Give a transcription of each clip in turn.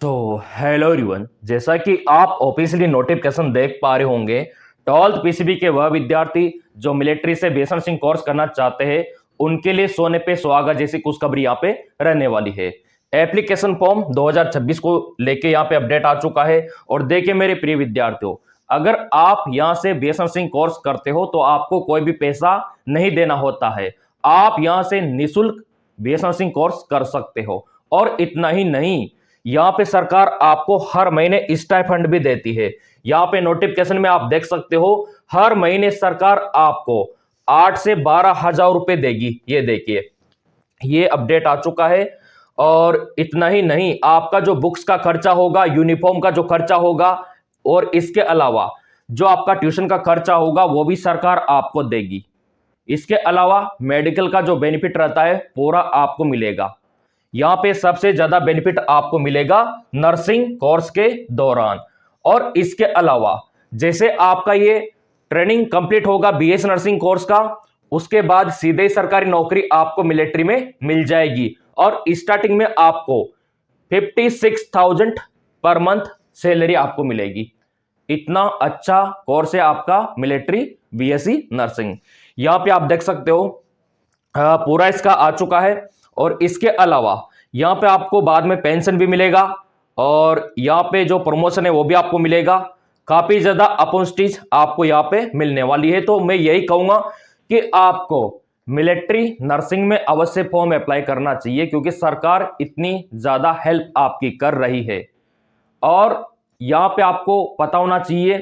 तो hello everyone, जैसा कि आप ऑफिशियली नोटिफिकेशन देख पा रहे होंगे। 12th पीसीबी के वह विद्यार्थी जो मिलिट्री से बेसनर्सिंग कोर्स करना चाहते हैं, उनके लिए सोने पे सुहागा जैसी खुशखबरी यहाँ पे रहने वाली है। एप्लीकेशन फॉर्म 2026 को लेके यहाँ पे अपडेट आ चुका है। और देखिए मेरे प्रिय विद्यार्थियों, अगर आप यहाँ से बेसनर्सिंग कोर्स करते हो तो आपको कोई भी पैसा नहीं देना होता है। आप यहाँ से निःशुल्क बेसनर्सिंग कोर्स कर सकते हो। और इतना ही नहीं, यहाँ पे सरकार आपको हर महीने स्टाइपेंड भी देती है। यहाँ पे नोटिफिकेशन में आप देख सकते हो, हर महीने सरकार आपको 8 से 12 हजार रुपए देगी। ये देखिए, ये अपडेट आ चुका है। और इतना ही नहीं, आपका जो बुक्स का खर्चा होगा, यूनिफॉर्म का जो खर्चा होगा, और इसके अलावा जो आपका ट्यूशन का खर्चा होगा वो भी सरकार आपको देगी। इसके अलावा मेडिकल का जो बेनिफिट रहता है पूरा आपको मिलेगा। यहां पे सबसे ज्यादा बेनिफिट आपको मिलेगा नर्सिंग कोर्स के दौरान। और इसके अलावा जैसे आपका ये ट्रेनिंग कंप्लीट होगा बीएस नर्सिंग कोर्स का, उसके बाद सीधे सरकारी नौकरी आपको मिलिट्री में मिल जाएगी। और स्टार्टिंग में आपको 56,000 पर मंथ सैलरी आपको मिलेगी। इतना अच्छा कोर्स है आपका मिलिट्री बीएससी नर्सिंग। यहां पे आप देख सकते हो, पूरा इसका आ चुका है। और इसके अलावा यहाँ पे आपको बाद में पेंशन भी मिलेगा, और यहाँ पे जो प्रमोशन है वो भी आपको मिलेगा। काफी ज्यादा अपॉर्चुनिटीज आपको यहाँ पे मिलने वाली है। तो मैं यही कहूंगा कि आपको मिलिट्री नर्सिंग में अवश्य फॉर्म अप्लाई करना चाहिए, क्योंकि सरकार इतनी ज्यादा हेल्प आपकी कर रही है। और यहाँ पे आपको पता होना चाहिए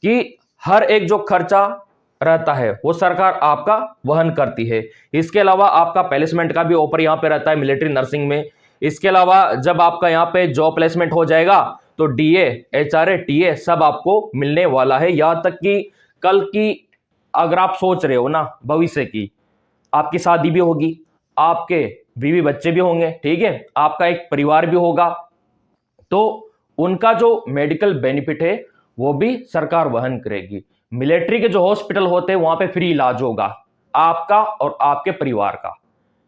कि हर एक जो खर्चा रहता है वो सरकार आपका वहन करती है। इसके अलावा आपका प्लेसमेंट का भी ऑफर यहाँ पे रहता है मिलिट्री नर्सिंग में। इसके अलावा जब आपका यहाँ पे जॉब प्लेसमेंट हो जाएगा तो डीए, एचआरए, टीए सब आपको मिलने वाला है। यहाँ तक कि कल की अगर आप सोच रहे हो ना भविष्य की, आपकी शादी भी होगी, आपके बीवी बच्चे भी होंगे, ठीक है, आपका एक परिवार भी होगा, तो उनका जो मेडिकल बेनिफिट है वो भी सरकार वहन करेगी। मिलिट्री के जो हॉस्पिटल होते हैं वहां पे फ्री इलाज होगा आपका और आपके परिवार का।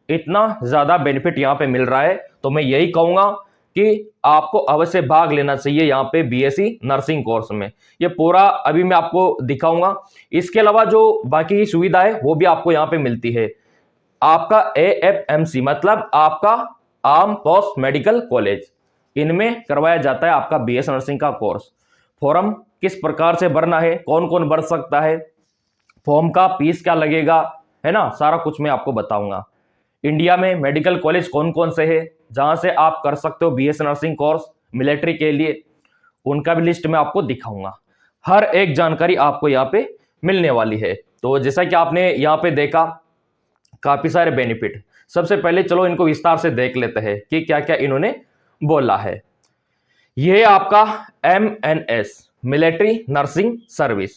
इतना ज्यादा बेनिफिट यहाँ पे मिल रहा है। तो मैं यही कहूंगा कि आपको अवश्य भाग लेना चाहिए यहाँ पे बीएससी नर्सिंग कोर्स में। ये पूरा अभी मैं आपको दिखाऊंगा। इसके अलावा जो बाकी की सुविधा है वो भी आपको यहाँ पे मिलती है। आपका एएफएमसी मतलब आपका आर्म पोस्ट मेडिकल कॉलेज, इनमें करवाया जाता है आपका बीएस नर्सिंग का कोर्स। फॉर्म किस प्रकार से भरना है, कौन कौन भर सकता है, फॉर्म का फीस क्या लगेगा, है ना, सारा कुछ मैं आपको बताऊंगा। इंडिया में मेडिकल कॉलेज कौन कौन से है जहां से आप कर सकते हो बीएस नर्सिंग कोर्स मिलिट्री के लिए, उनका भी लिस्ट मैं आपको दिखाऊंगा। हर एक जानकारी आपको यहाँ पे मिलने वाली है। तो जैसा कि आपने यहाँ पे देखा, काफी सारे बेनिफिट। सबसे पहले चलो इनको विस्तार से देख लेते हैं कि क्या क्या इन्होंने बोला है। यह आपका MNS military nursing service,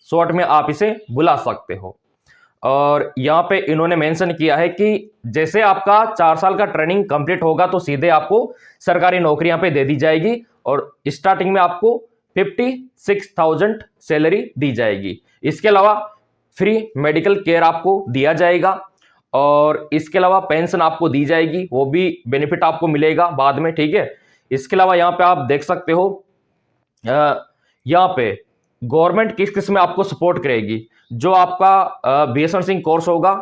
short में आप इसे बुला सकते हो। और यहाँ पे इन्होंने मेंशन किया है कि जैसे आपका 4 साल का ट्रेनिंग कंप्लीट होगा तो सीधे आपको सरकारी नौकरी यहाँ पे दे दी जाएगी। और स्टार्टिंग में आपको 56,000 सैलरी दी जाएगी। इसके अलावा फ्री मेडिकल केयर आपको दिया जाएगा, और इसके अलावा पेंशन आपको दी जाएगी, वो भी बेनिफिट आपको मिलेगा बाद में, ठीक है। इसके अलावा यहाँ पे आप देख सकते हो, यहाँ पे गवर्नमेंट किस किस में आपको सपोर्ट करेगी। जो आपका बीएस नर्सिंग कोर्स होगा,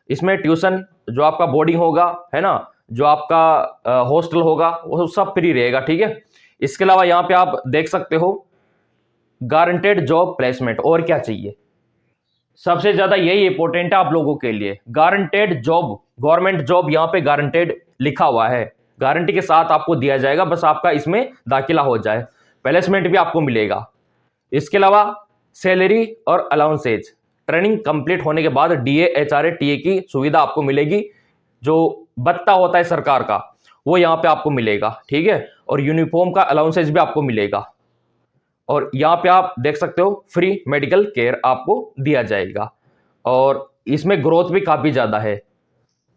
इसमें ट्यूशन, जो आपका बोर्डिंग होगा, है ना, जो आपका हॉस्टल होगा, वो सब फ्री रहेगा, ठीक है। इसके अलावा यहाँ पे आप देख सकते हो गारंटेड जॉब प्लेसमेंट। और क्या चाहिए, सबसे ज्यादा यही इंपॉर्टेंट है आप लोगों के लिए, गारंटेड जॉब। गवर्नमेंट जॉब यहाँ पे गारंटेड लिखा हुआ है, गारंटी के साथ आपको दिया जाएगा, बस आपका इसमें दाखिला हो जाए। प्लेसमेंट भी आपको मिलेगा। इसके अलावा सैलरी और अलाउंसेज, ट्रेनिंग कंप्लीट होने के बाद डीए, एचआरए, टीए की सुविधा आपको मिलेगी। जो भत्ता होता है सरकार का वो यहाँ पे आपको मिलेगा, ठीक है। और यूनिफॉर्म का अलाउंसेज भी आपको मिलेगा। और यहाँ पे आप देख सकते हो फ्री मेडिकल केयर आपको दिया जाएगा। और इसमें ग्रोथ भी काफी ज्यादा है,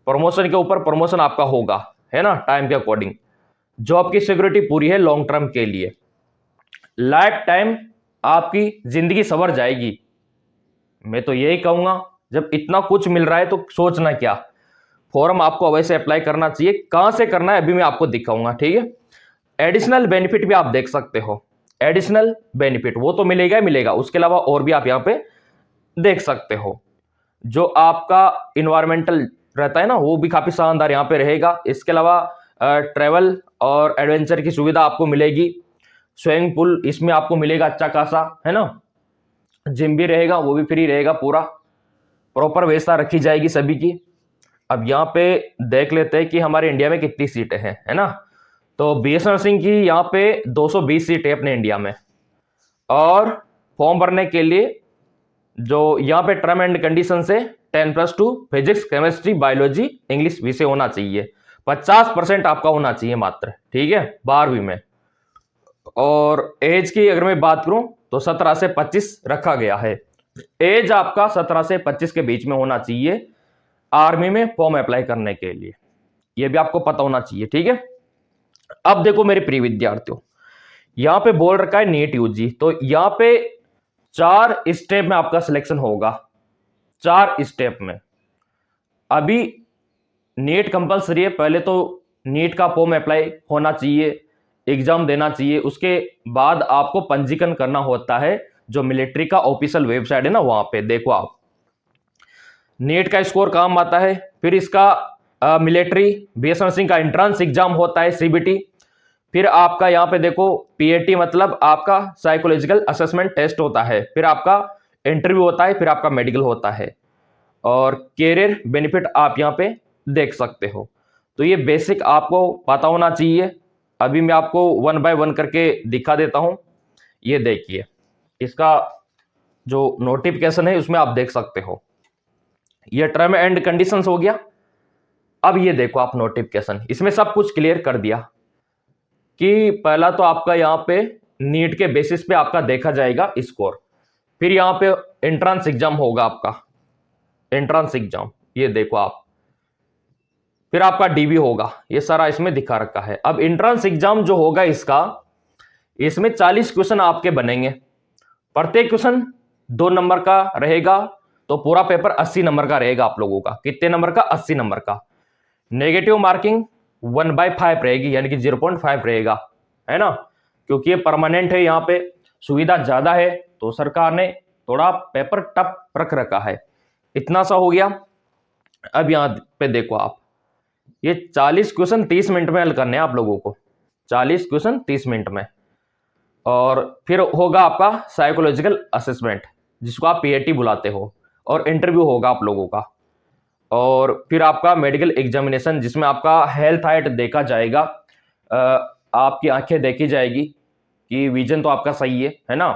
प्रमोशन के ऊपर प्रमोशन आपका होगा, है ना, टाइम के अकॉर्डिंग। जॉब की सिक्योरिटी पूरी है लॉन्ग टर्म के लिए, लाइफ टाइम आपकी जिंदगी संवर जाएगी। मैं तो यही कहूंगा, जब इतना कुछ मिल रहा है तो सोचना क्या। फॉर्म आपको अवश्य अप्लाई करना चाहिए। कहां से करना है अभी मैं आपको दिखाऊंगा, ठीक है। एडिशनल बेनिफिट भी आप देख सकते हो, एडिशनल बेनिफिट वो तो मिलेगा ही मिलेगा, उसके अलावा और भी आप यहाँ पे देख सकते हो। जो आपका इन्वायरमेंटल रहता है ना, वो भी काफी शानदार यहाँ पे रहेगा। इसके अलावा ट्रेवल और एडवेंचर की सुविधा आपको मिलेगी। स्विमिंग पूल इसमें आपको मिलेगा अच्छा खासा, है ना। जिम भी रहेगा, वो भी फ्री रहेगा, पूरा प्रॉपर व्यवस्था रखी जाएगी सभी की। अब यहाँ पे देख लेते हैं कि हमारे इंडिया में कितनी सीटें हैं, है ना। तो बीएस नर्सिंग की यहाँ पे 220 सीटें अपने इंडिया में। और फॉर्म भरने के लिए जो यहाँ पे टर्म एंड कंडीशन से 10+2 फिजिक्स, केमिस्ट्री, बायोलॉजी, इंग्लिश विषय होना चाहिए। 50% आपका होना चाहिए मात्र, ठीक है, 12वीं में। और एज की अगर मैं बात करूं तो 17 से 25 रखा गया है। एज आपका 17 से 25 के बीच में होना चाहिए आर्मी में फॉर्म अप्लाई करने के लिए, यह भी आपको पता होना चाहिए, ठीक है। अब देखो मेरे प्रिय विद्यार्थियों, यहां पे बोल रखा है नीट यूजी, तो यहां पे 4 स्टेप में आपका सिलेक्शन होगा, 4 स्टेप में। अभी नीट कंपलसरी है, पहले तो नीट का फॉर्म अप्लाई होना चाहिए, एग्जाम देना चाहिए, उसके बाद आपको पंजीकरण करना होता है, जो मिलिट्री का ऑफिशियल वेबसाइट है ना, वहां पे देखो आप नीट का स्कोर काम आता है। फिर इसका मिलिट्री बीएस नर्सिंग का एंट्रेंस एग्जाम होता है, सीबीटी। फिर आपका यहाँ पे देखो पीएटी, मतलब आपका साइकोलॉजिकल असेसमेंट टेस्ट होता है। फिर आपका इंटरव्यू होता है, फिर आपका मेडिकल होता है। और कैरियर बेनिफिट आप यहाँ पे देख सकते हो। तो ये बेसिक आपको पता होना चाहिए। अभी मैं आपको 1 बाय 1 करके दिखा देता हूं। ये देखिए, इसका जो नोटिफिकेशन है उसमें आप देख सकते हो, ये टर्म एंड कंडीशंस हो गया। अब ये देखो आप नोटिफिकेशन, इसमें सब कुछ क्लियर कर दिया कि पहला तो आपका यहाँ पे नीट के बेसिस पे आपका देखा जाएगा स्कोर। फिर यहाँ पे एंट्रेंस एग्जाम होगा आपका, एंट्रेंस एग्जाम ये देखो आप। फिर आपका डीबी होगा, ये सारा इसमें दिखा रखा है। अब एंट्रेंस एग्जाम जो होगा इसका, इसमें 40 क्वेश्चन आपके बनेंगे। प्रत्येक क्वेश्चन 2 नंबर का रहेगा, तो पूरा पेपर 80 नंबर का रहेगा आप लोगों का। कितने नंबर का? 80 नंबर का। नेगेटिव मार्किंग 1/5 रहेगी, यानी कि 0.5 रहेगा, है ना। क्योंकि ये परमानेंट है, यहाँ पे सुविधा ज्यादा है, तो सरकार ने थोड़ा पेपर टफ रख रखा है। इतना सा हो गया। अब यहाँ पे देखो आप, ये 40 क्वेश्चन 30 मिनट में हल करने हैं आप लोगों को, 40 क्वेश्चन 30 मिनट में। और फिर होगा आपका साइकोलॉजिकल असेसमेंट, जिसको आप पीएटी बुलाते हो, और इंटरव्यू होगा आप लोगों का। और फिर आपका मेडिकल एग्जामिनेशन, जिसमें आपका हेल्थ हाइट देखा जाएगा, आपकी आंखें देखी जाएगी कि विजन तो आपका सही है ना,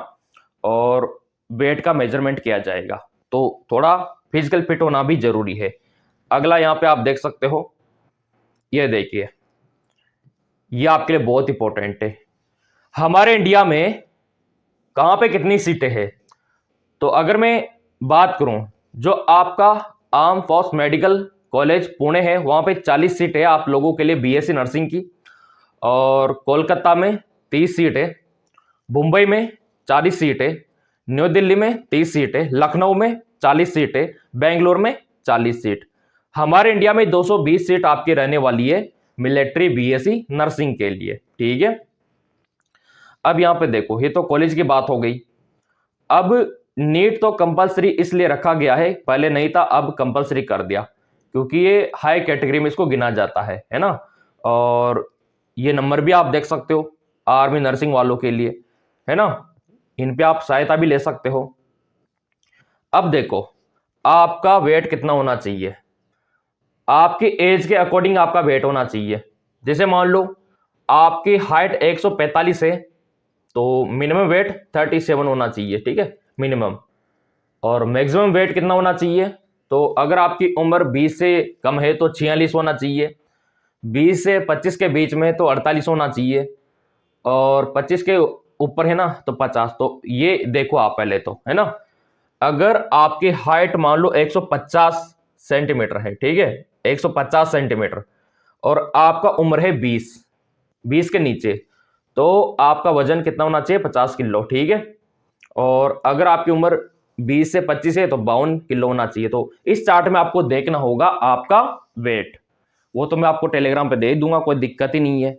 और वेट का मेजरमेंट किया जाएगा। तो थोड़ा फिजिकल फिट होना भी जरूरी है। अगला यहाँ पे आप देख सकते हो, ये देखिए, ये आपके लिए बहुत इंपॉर्टेंट है। हमारे इंडिया में कहां पे कितनी सीटें हैं? तो अगर मैं बात करूं, जो आपका arm force medical college Pune है, वहां पे 40 सीट है आप लोगों के लिए बीएससी नर्सिंग की। और कोलकाता में 30 सीट है, मुंबई में 40 सीट है, न्यू दिल्ली में 30 सीट है, लखनऊ में 40 सीट है, बेंगलोर में 40 सीट। हमारे इंडिया में 220 सीट आपकी रहने वाली है मिलिट्री बीएससी नर्सिंग के लिए, ठीक है। अब यहां पे देखो, ये तो कॉलेज की बात हो गई। अब नीट तो कंपलसरी इसलिए रखा गया है, पहले नहीं था, अब कंपलसरी कर दिया, क्योंकि ये हाई कैटेगरी में इसको गिना जाता है ना। और ये नंबर भी आप देख सकते हो आर्मी नर्सिंग वालों के लिए, है ना। इन पे आप सहायता भी ले सकते हो। अब देखो, आपका वेट कितना होना चाहिए, आपकी एज के अकॉर्डिंग आपका वेट होना चाहिए। जैसे मान लो आपकी हाइट 145 है, तो मिनिमम वेट 37 होना चाहिए, ठीक है, मिनिमम। और मैक्सिमम वेट कितना होना चाहिए? तो अगर आपकी उम्र 20 से कम है तो 46 होना चाहिए, 20 से 25 के बीच में तो 48 होना चाहिए, और 25 के ऊपर है ना तो 50। तो ये देखो आप पहले तो, है ना। अगर आपकी हाइट मान लो 150 सेंटीमीटर है, ठीक है, 150 सेंटीमीटर, और आपका उम्र है 20 के नीचे, तो आपका वजन कितना होना चाहिए? 50 किलो, ठीक है। और अगर आपकी उम्र 20 से 25 है तो 52 किलो होना चाहिए। तो इस चार्ट में आपको देखना होगा आपका वेट, वो तो मैं आपको टेलीग्राम पे दे दूंगा, कोई दिक्कत ही नहीं है।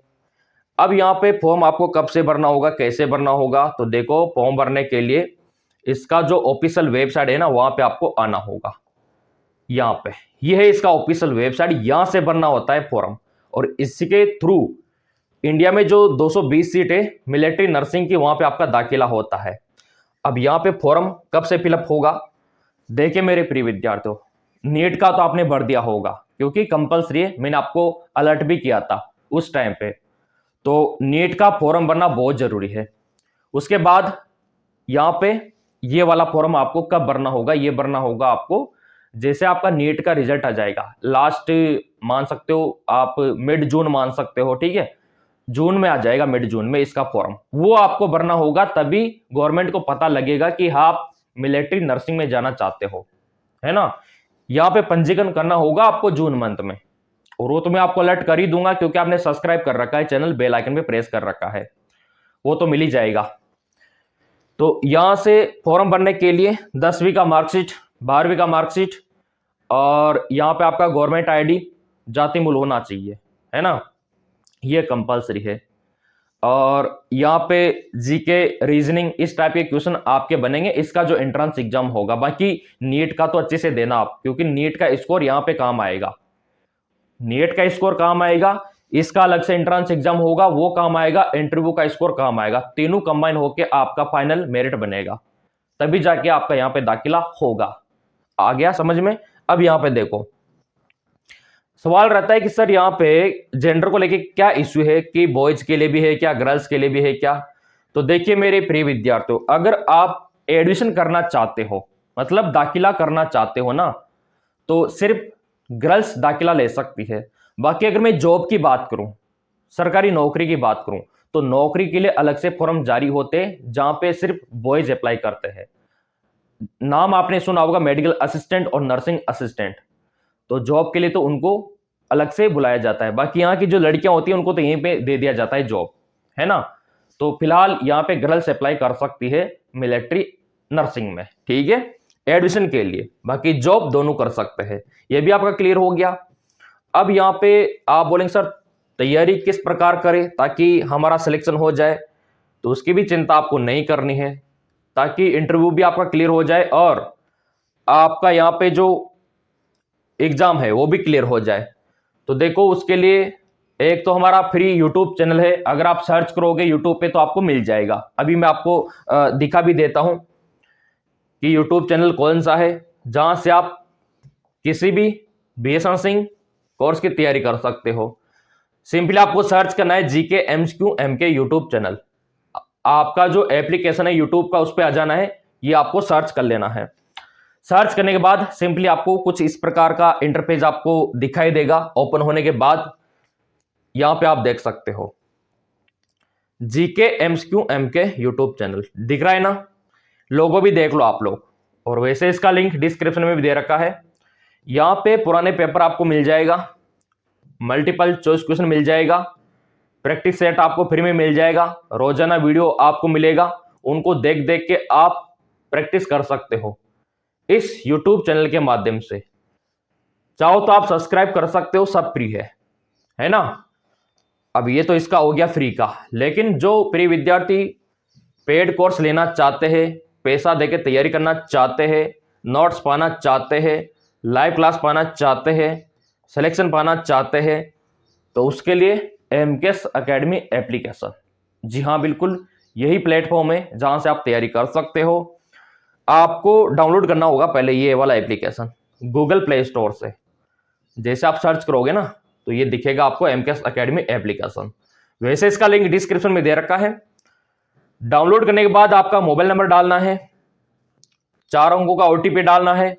अब यहाँ पे फॉर्म आपको कब से भरना होगा, कैसे भरना होगा, तो देखो फॉर्म भरने के लिए इसका जो ऑफिशियल वेबसाइट है ना, वहां पे आपको आना होगा। यहाँ पे ये है इसका ऑफिशियल वेबसाइट, यहां से भरना होता है फॉर्म। और इसके थ्रू इंडिया में जो 220 सीट है मिलिट्री नर्सिंग की, वहां पे आपका दाखिला होता है। अब यहाँ पे फॉर्म कब से फिलअप होगा, देखिए मेरे प्रिय विद्यार्थियों, नीट का तो आपने भर दिया होगा क्योंकि कंपलसरी है, मैंने आपको अलर्ट भी किया था उस टाइम पे। तो नीट का फॉर्म भरना बहुत जरूरी है। उसके बाद यहाँ पे ये वाला फॉर्म आपको कब भरना होगा, ये भरना होगा आपको जैसे आपका नीट का रिजल्ट आ जाएगा, लास्ट मान सकते हो आप, मिड जून मान सकते हो, ठीक है, जून में आ जाएगा, मिड जून में इसका फॉर्म, वो आपको भरना होगा। तभी गवर्नमेंट को पता लगेगा कि हाँ आप मिलिट्री नर्सिंग में जाना चाहते हो, है ना। यहाँ पे पंजीकरण करना होगा आपको जून मंथ में, और वो तो मैं आपको अलर्ट कर ही दूंगा क्योंकि आपने सब्सक्राइब कर रखा है चैनल, बेल आइकन पे प्रेस कर रखा है, वो तो मिल ही जाएगा। तो यहां से फॉर्म भरने के लिए 10वीं का मार्कशीट, 12वीं का मार्कशीट, और यहाँ पे आपका गवर्नमेंट आईडी, जाति मूल होना चाहिए, है ना, ये कंपलसरी है। और यहाँ पे जीके, रीजनिंग, इस टाइप के क्वेश्चन आपके बनेंगे, इसका जो एंट्रेंस एग्जाम होगा। बाकी नीट का तो अच्छे से देना आप, क्योंकि नीट का स्कोर यहाँ पे काम आएगा, नीट का स्कोर काम आएगा, इसका अलग से एंट्रेंस एग्जाम होगा वो काम आएगा, इंटरव्यू का स्कोर काम आएगा, तीनों कंबाइन होके आपका फाइनल मेरिट बनेगा, तभी जाके आपका यहाँ पे दाखिला होगा। आ गया समझ में। अब यहाँ पे देखो सवाल रहता है कि सर यहाँ पे जेंडर को लेके क्या इश्यू है, कि बॉयज के लिए भी है क्या, गर्ल्स के लिए भी है क्या। तो देखिए मेरे प्रिय विद्यार्थियों, अगर आप एडमिशन करना चाहते हो, मतलब दाखिला करना चाहते हो ना, तो सिर्फ गर्ल्स दाखिला ले सकती है। बाकी अगर मैं जॉब की बात करूं, सरकारी नौकरी की बात करूं, तो नौकरी के लिए अलग से फॉर्म जारी होते हैं जहां पे सिर्फ बॉयज अप्लाई करते हैं। नाम आपने सुना होगा मेडिकल असिस्टेंट और नर्सिंग असिस्टेंट, तो जॉब के लिए तो उनको अलग से बुलाया जाता है। बाकी यहाँ की जो लड़कियां होती हैं उनको तो यहीं पे दे दिया जाता है जॉब, है ना। तो फिलहाल यहाँ पे गर्ल्स अप्लाई कर सकती है मिलिट्री नर्सिंग में, ठीक है, एडमिशन के लिए। बाकी जॉब दोनों कर सकते हैं। ये भी आपका क्लियर हो गया। अब यहाँ पे आप बोलेंगे सर तैयारी किस प्रकार करें ताकि हमारा सिलेक्शन हो जाए, तो उसकी भी चिंता आपको नहीं करनी है, ताकि इंटरव्यू भी आपका क्लियर हो जाए और आपका यहाँ पे जो एग्जाम है वो भी क्लियर हो जाए। तो देखो उसके लिए एक तो हमारा फ्री यूट्यूब चैनल है, अगर आप सर्च करोगे यूट्यूब पे तो आपको मिल जाएगा। अभी मैं आपको दिखा भी देता हूं कि यूट्यूब चैनल कौन सा है, जहां से आप किसी भी BS नर्सिंग कोर्स की तैयारी कर सकते हो। सिंपली आपको सर्च करना है GK MCQ MK YouTube channel. आपका जो एप्लीकेशन है यूट्यूब का उस पर आ जाना है, ये आपको सर्च कर लेना है। सर्च करने के बाद सिंपली आपको कुछ इस प्रकार का इंटरफेस आपको दिखाई देगा। ओपन होने के बाद यहां पे आप देख सकते हो GK MCQ MK YouTube channel दिख रहा है ना, लोगो भी देख लो आप लोग। और वैसे इसका लिंक डिस्क्रिप्शन में भी दे रखा है। यहां पे पुराने पेपर आपको मिल जाएगा, मल्टीपल चॉइस क्वेश्चन मिल जाएगा, प्रैक्टिस सेट आपको फ्री में मिल जाएगा, रोजाना वीडियो आपको मिलेगा, उनको देख देख के आप प्रैक्टिस कर सकते हो इस YouTube चैनल के माध्यम से। चाहो तो आप सब्सक्राइब कर सकते हो, सब फ्री है ना। अब ये तो इसका हो गया फ्री का, लेकिन जो प्रिय विद्यार्थी पेड कोर्स लेना चाहते हैं, पैसा देके तैयारी करना चाहते हैं, नोट्स पाना चाहते हैं, लाइव क्लास पाना चाहते हैं, सिलेक्शन पाना चाहते हैं, तो उसके लिए MKS अकेडमी एप्लीकेशन, जी हाँ बिल्कुल यही प्लेटफॉर्म है जहां से आप तैयारी कर सकते हो। आपको डाउनलोड करना होगा पहले ये वाला एप्लीकेशन गूगल प्ले स्टोर से। जैसे आप सर्च करोगे ना तो ये दिखेगा आपको MKS अकेडमी एप्लीकेशन। वैसे इसका लिंक डिस्क्रिप्शन में दे रखा है। डाउनलोड करने के बाद आपका मोबाइल नंबर डालना है, 4 अंकों का OTP डालना है,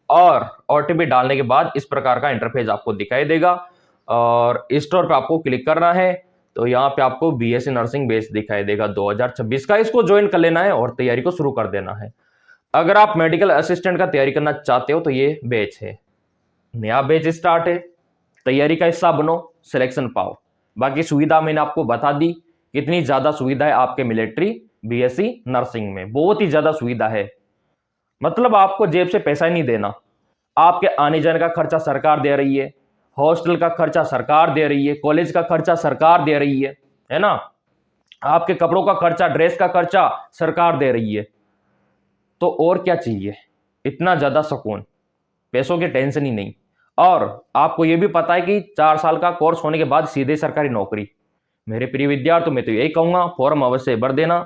और OTP डालने के बाद इस प्रकार का इंटरफेस आपको दिखाई देगा और स्टोर पे आपको क्लिक करना है। तो यहाँ पे आपको BSc नर्सिंग बैच दिखाई देगा 2026 का, इसको ज्वाइन कर लेना है और तैयारी को शुरू कर देना है। अगर आप मेडिकल असिस्टेंट का तैयारी करना चाहते हो तो ये बैच है, नया बैच स्टार्ट है, तैयारी का हिस्सा बनो, सिलेक्शन पाओ। बाकी सुविधा मैंने आपको बता दी, कितनी ज्यादा सुविधा है आपके मिलिट्री BSc नर्सिंग में, बहुत ही ज्यादा सुविधा है। मतलब आपको जेब से पैसा ही नहीं देना, आपके आने जाने का खर्चा सरकार दे रही है, हॉस्टल का खर्चा सरकार दे रही है, कॉलेज का खर्चा सरकार दे रही है, है ना, आपके कपड़ों का खर्चा, ड्रेस का खर्चा सरकार दे रही है, तो और क्या चाहिए, इतना ज्यादा सुकून, पैसों की टेंशन ही नहीं। और आपको यह भी पता है कि 4 साल का कोर्स होने के बाद सीधे सरकारी नौकरी। मेरे प्रिय विद्यार्थी, मैं तो यही कहूंगा, फॉर्म अवश्य भर देना,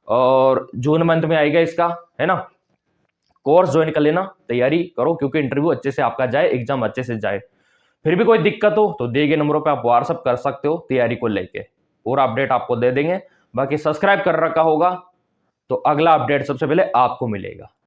और जून मंथ में आएगा इसका, है ना, कोर्स ज्वाइन कर लेना, तैयारी करो, क्योंकि इंटरव्यू अच्छे से आपका जाए, एग्जाम अच्छे से जाए। फिर भी कोई दिक्कत हो तो दिए गए नंबरों पे आप व्हाट्सअप कर सकते हो तैयारी को लेके, पूरा अपडेट आपको दे देंगे। बाकी सब्सक्राइब कर रखा होगा तो अगला अपडेट सबसे पहले आपको मिलेगा।